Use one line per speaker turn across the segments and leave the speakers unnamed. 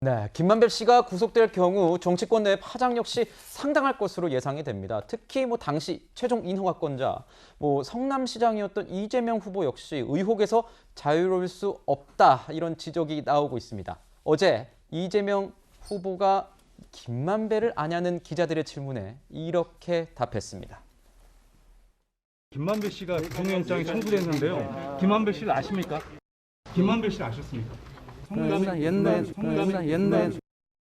네, 김만배 씨가 구속될 경우 정치권 내 파장 역시 상당할 것으로 예상이 됩니다. 특히 당시 최종 인허가권자, 성남시장이었던 이재명 후보 역시 의혹에서 자유로울 수 없다 이런 지적이 나오고 있습니다. 어제 이재명 후보가 김만배를 아냐는 기자들의 질문에 이렇게 답했습니다.
김만배 씨가 구속영장이 청구됐는데요. 김만배 씨를 아십니까? 김만배 씨를 아셨습니까?
옛날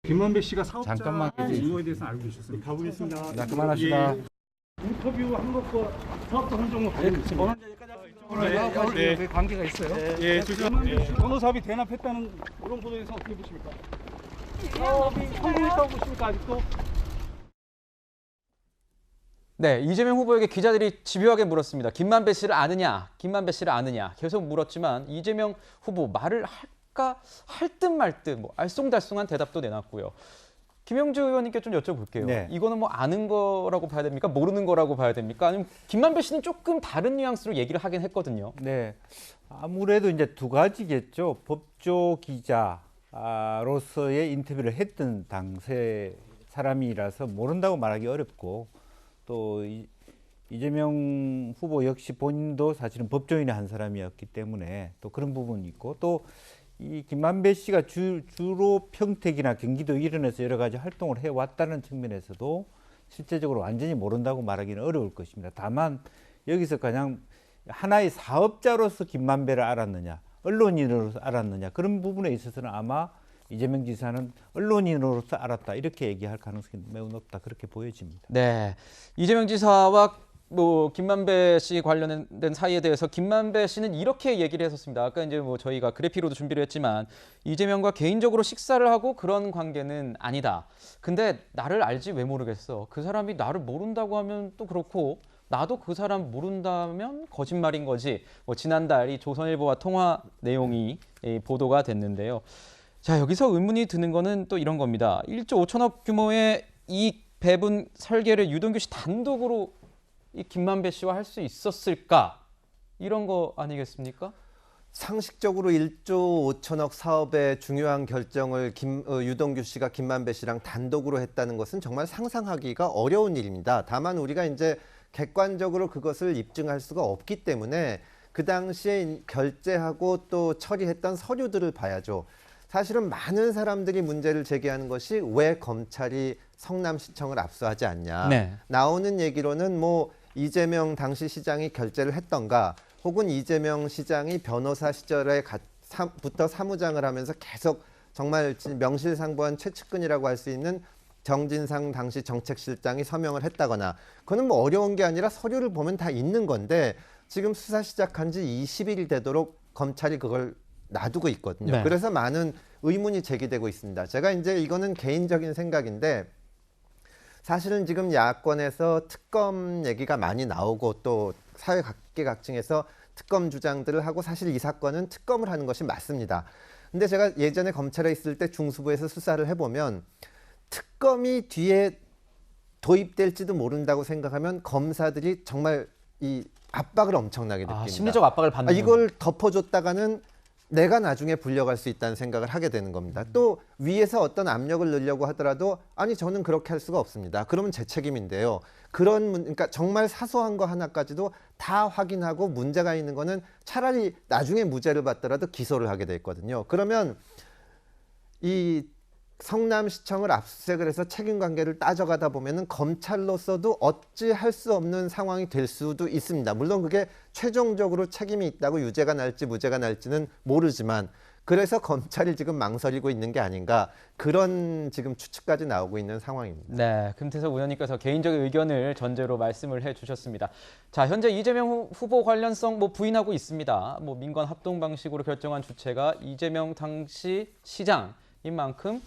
김만배 씨가 사업자
잠깐만
이거에 대해서 알고 계셨습니까? 가보겠습니다.
자, 그만합시다.
인터뷰 한 것과 사업자 헌정과 관련이 있습니다.
왜 관계가 있어요?
예, 김만배 씨 변호사비 대납했다는 그런 보도에 대해서 어떻게 보십니까? 사업이 성공했다고 보십니까 아직도?
네, 이재명 후보에게 기자들이 집요하게 물었습니다. 김만배 씨를 아느냐? 김만배 씨를 아느냐? 계속 물었지만 이재명 후보 말을 할까 할 듯 말 듯 알쏭달쏭한 대답도 내놨고요. 김영주 의원님께 좀 여쭤볼게요.
네.
이거는 아는 거라고 봐야 됩니까? 모르는 거라고 봐야 됩니까? 아니면 김만배 씨는 조금 다른 뉘앙스로 얘기를 하긴 했거든요.
네, 아무래도 이제 두 가지겠죠. 법조 기자로서의 인터뷰를 했던 당세 사람이라서 모른다고 말하기 어렵고, 또 이재명 후보 역시 본인도 사실은 법조인의 한 사람이었기 때문에 또 그런 부분이 있고, 또 이 김만배 씨가 주로 평택이나 경기도 일원에서 여러 가지 활동을 해왔다는 측면에서도 실제적으로 완전히 모른다고 말하기는 어려울 것입니다. 다만 여기서 그냥 하나의 사업자로서 김만배를 알았느냐, 언론인으로서 알았느냐, 그런 부분에 있어서는 아마 이재명 지사는 언론인으로서 알았다 이렇게 얘기할 가능성이 매우 높다 그렇게 보여집니다.
네, 이재명 지사와 김만배 씨 관련된 사이에 대해서 김만배 씨는 이렇게 얘기를 했었습니다. 아까 이제 저희가 그래피로도 준비를 했지만 이재명과 개인적으로 식사를 하고 그런 관계는 아니다. 근데 나를 알지 왜 모르겠어. 그 사람이 나를 모른다고 하면 또 그렇고 나도 그 사람 모른다면 거짓말인 거지. 지난달 이 조선일보와 통화 내용이 보도가 됐는데요. 자, 여기서 의문이 드는 거는 또 이런 겁니다. 1조 5천억 규모의 이익 배분 설계를 유동규 씨 단독으로 이 김만배 씨와 할 수 있었을까? 이런 거 아니겠습니까?
상식적으로 1조 5천억 사업의 중요한 결정을 유동규 씨가 김만배 씨랑 단독으로 했다는 것은 정말 상상하기가 어려운 일입니다. 다만 우리가 이제 객관적으로 그것을 입증할 수가 없기 때문에 그 당시에 결재하고 또 처리했던 서류들을 봐야죠. 사실은 많은 사람들이 문제를 제기하는 것이 왜 검찰이 성남시청을 압수하지 않냐.
네.
나오는 얘기로는 이재명 당시 시장이 결재를 했던가, 혹은 이재명 시장이 변호사 시절에 부터 사무장을 하면서 계속 정말 명실상부한 최측근이라고 할 수 있는 정진상 당시 정책실장이 서명을 했다거나, 그거는 어려운 게 아니라 서류를 보면 다 있는 건데 지금 수사 시작한 지 20일이 되도록 검찰이 그걸 놔두고 있거든요.
네.
그래서 많은 의문이 제기되고 있습니다. 제가 이제 이거는 개인적인 생각인데, 사실은 지금 야권에서 특검 얘기가 많이 나오고 또 사회 각계각층에서 특검 주장들을 하고, 사실 이 사건은 특검을 하는 것이 맞습니다. 근데 제가 예전에 검찰에 있을 때 중수부에서 수사를 해보면 특검이 뒤에 도입될지도 모른다고 생각하면 검사들이 정말 이 압박을 엄청나게 느낍니다.
심리적 압박을 받는
이걸 덮어줬다가는 내가 나중에 불려갈 수 있다는 생각을 하게 되는 겁니다. 또 위에서 어떤 압력을 넣으려고 하더라도 아니 저는 그렇게 할 수가 없습니다. 그러면 제 책임인데요. 그러니까 정말 사소한 거 하나까지도 다 확인하고 문제가 있는 거는 차라리 나중에 무죄를 받더라도 기소를 하게 돼 있거든요. 그러면 이 성남시청을 압수수색을 해서 책임관계를 따져가다 보면은 검찰로서도 어찌할 수 없는 상황이 될 수도 있습니다. 물론 그게 최종적으로 책임이 있다고 유죄가 날지 무죄가 날지는 모르지만, 그래서 검찰이 지금 망설이고 있는 게 아닌가, 그런 지금 추측까지 나오고 있는 상황입니다.
네, 금태섭 의원님께서 개인적인 의견을 전제로 말씀을 해주셨습니다. 자, 현재 이재명 후보 관련성 부인하고 있습니다. 민관 합동 방식으로 결정한 주체가 이재명 당시 시장인 만큼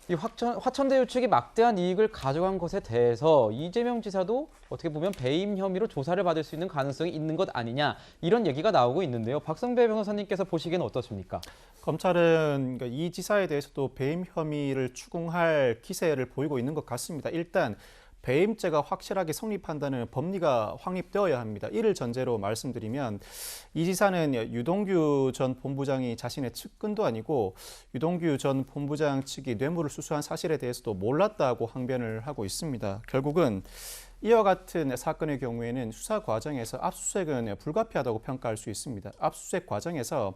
이 화천대유 측이 막대한 이익을 가져간 것에 대해서 이재명 지사도 어떻게 보면 배임 혐의로 조사를 받을 수 있는 가능성이 있는 것 아니냐, 이런 얘기가 나오고 있는데요. 박성배 변호사님께서 보시기에는 어떠십니까?
검찰은 이 지사에 대해서도 배임 혐의를 추궁할 기세를 보이고 있는 것 같습니다. 일단 배임죄가 확실하게 성립한다는 법리가 확립되어야 합니다. 이를 전제로 말씀드리면 이 지사는 유동규 전 본부장이 자신의 측근도 아니고 유동규 전 본부장 측이 뇌물을 수수한 사실에 대해서도 몰랐다고 항변을 하고 있습니다. 결국은 이와 같은 사건의 경우에는 수사 과정에서 압수수색은 불가피하다고 평가할 수 있습니다. 압수수색 과정에서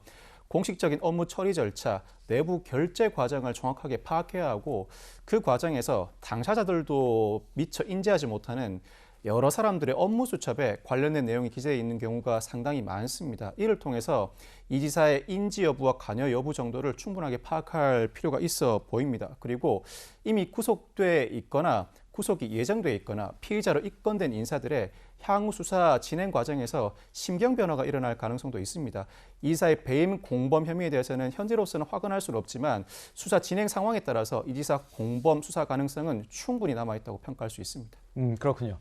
공식적인 업무 처리 절차, 내부 결제 과정을 정확하게 파악해야 하고 그 과정에서 당사자들도 미처 인지하지 못하는 여러 사람들의 업무 수첩에 관련된 내용이 기재되어 있는 경우가 상당히 많습니다. 이를 통해서 이 지사의 인지 여부와 관여 여부 정도를 충분하게 파악할 필요가 있어 보입니다. 그리고 이미 구속돼 있거나 구속이 예정돼 있거나 피의자로 입건된 인사들의 향후 수사 진행 과정에서 심경 변화가 일어날 가능성도 있습니다. 이 지사의 배임 공범 혐의에 대해서는 현재로서는 확언할 수는 없지만 수사 진행 상황에 따라서 이 지사 공범 수사 가능성은 충분히 남아있다고 평가할 수 있습니다.
그렇군요.